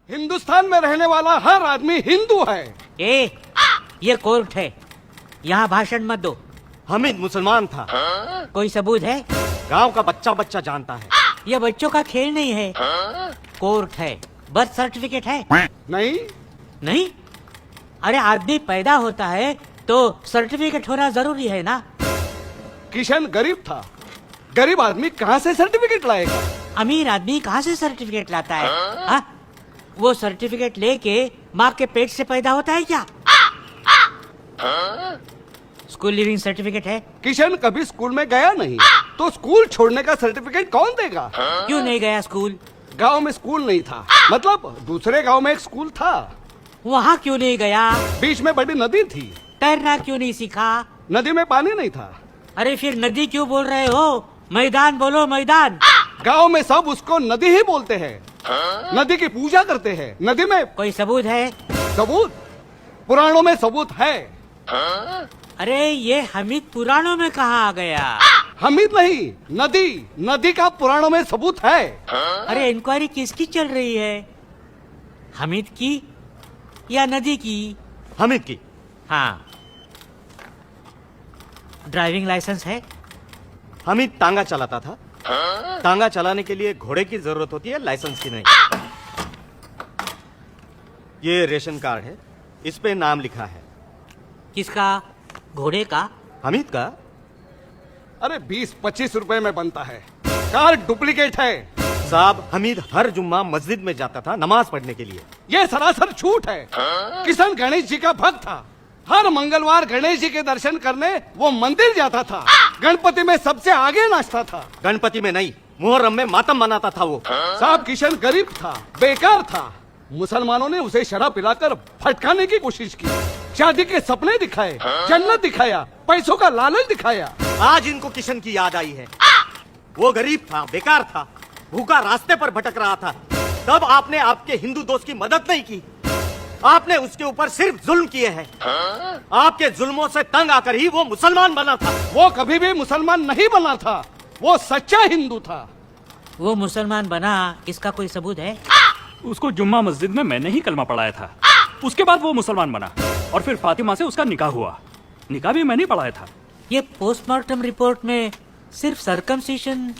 हिंदुस्तान में रहने वाला हर आदमी हिंदू है। ये कोर्ट है, यहाँ भाषण मत दो। हामिद मुसलमान था। कोई सबूत है? गांव का बच्चा बच्चा जानता है। ये बच्चों का खेल नहीं है, कोर्ट है। बर्थ सर्टिफिकेट है? नहीं। नहीं? अरे आदमी पैदा होता है तो सर्टिफिकेट होना जरूरी है ना। किशन गरीब था, गरीब आदमी कहाँ से सर्टिफिकेट लाएगा? अमीर आदमी कहाँ से सर्टिफिकेट लाता है? हा? वो सर्टिफिकेट लेके माँ के पेट से पैदा होता है क्या? स्कूल लिविंग सर्टिफिकेट है? किशन कभी स्कूल में गया नहीं, तो स्कूल छोड़ने का सर्टिफिकेट कौन देगा? क्यों नहीं गया स्कूल? गांव में स्कूल नहीं था, मतलब दूसरे गांव में एक स्कूल था। वहाँ क्यों नहीं गया? बीच में बड़ी नदी थी। तैरना क्यों नहीं सीखा? नदी में पानी नहीं था। अरे फिर नदी क्यों बोल रहे हो? मैदान बोलो, मैदान। गांव में सब उसको नदी ही बोलते हैं। नदी की पूजा करते हैं। नदी में कोई सबूत है? सबूत? पुराणों में सबूत है। अरे ये हमीद पुराणों में कहाँ आ गया? हमीद नहीं, नदी। नदी का पुराणों में सबूत है। अरे इंक्वायरी किसकी चल रही है? हमीद की या नदी की? हामिद की। हाँ। ड्राइविंग लाइसेंस है? हामिद तांगा चलाता था। तांगा चलाने के लिए घोड़े की जरूरत होती है, लाइसेंस की नहीं। ये रेशन कार्ड है, इस पे नाम लिखा है। किसका? घोड़े का? हामिद का। अरे 20-25 रुपए में बनता है। कार्ड डुप्लीकेट है। साहब, हमीद हर जुम्मा मस्जिद में जाता था नमाज पढ़ने के लिए। ये सरासर झूठ है। किशन गणेश जी का भक्त था। हर मंगलवार गणेश जी के दर्शन करने वो मंदिर जाता था। गणपति में सबसे आगे नाचता था। गणपति में नहीं, मुहर्रम में मातम मनाता था वो। साहब किशन गरीब था, बेकार था। मुसलमानों ने उसे शराब पिलाकर भटकाने की कोशिश की। शादी के सपने दिखाए, जन्नत दिखाया, पैसों का लालच दिखाया। आज इनको किशन की याद आई है। वो गरीब था, बेकार था, भूखा रास्ते पर भटक रहा था। तब आपने आपके हिंदू दोस्त की मदद नहीं की। आपने उसके ऊपर सिर्फ जुल्म किए हैं। आपके जुल्मों से तंग आकर ही वो मुसलमान बना था। वो कभी भी मुसलमान नहीं बना था, वो सच्चा हिंदू था। वो मुसलमान बना, इसका कोई सबूत है? उसको जुम्मा मस्जिद में मैंने ही कलमा पढ़ाया था। उसके बाद वो मुसलमान बना और फिर फातिमा से उसका निकाह हुआ। निकाह भी मैंने पढ़ाया था। ये पोस्टमार्टम रिपोर्ट में सिर्फ सर्कमसिशन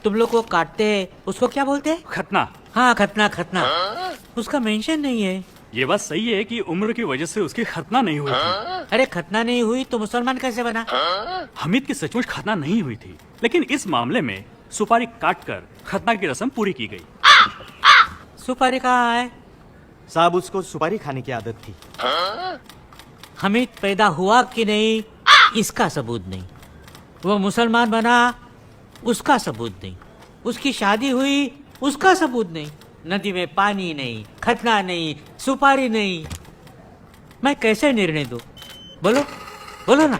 तुम लोग को काटते, उसको क्या बोलते हैं? खतना। हाँ, खतना। खतना उसका मेंशन नहीं है। ये बात सही है कि उम्र की वजह से उसकी खतना नहीं हुई थी। अरे खतना नहीं हुई तो मुसलमान कैसे बना? हमीद की सचमुच खतना नहीं हुई थी, लेकिन इस मामले में सुपारी काटकर खतना की रस्म पूरी की गई। सुपारी कहाँ है? साहब, उसको सुपारी खाने की आदत थी। हमीद पैदा हुआ कि नहीं, इसका सबूत नहीं। वो मुसलमान बना, उसका सबूत नहीं। उसकी शादी हुई, उसका सबूत नहीं। नदी में पानी नहीं, खतना नहीं, सुपारी नहीं। मैं कैसे निर्णय दूं? बोलो बोलो ना।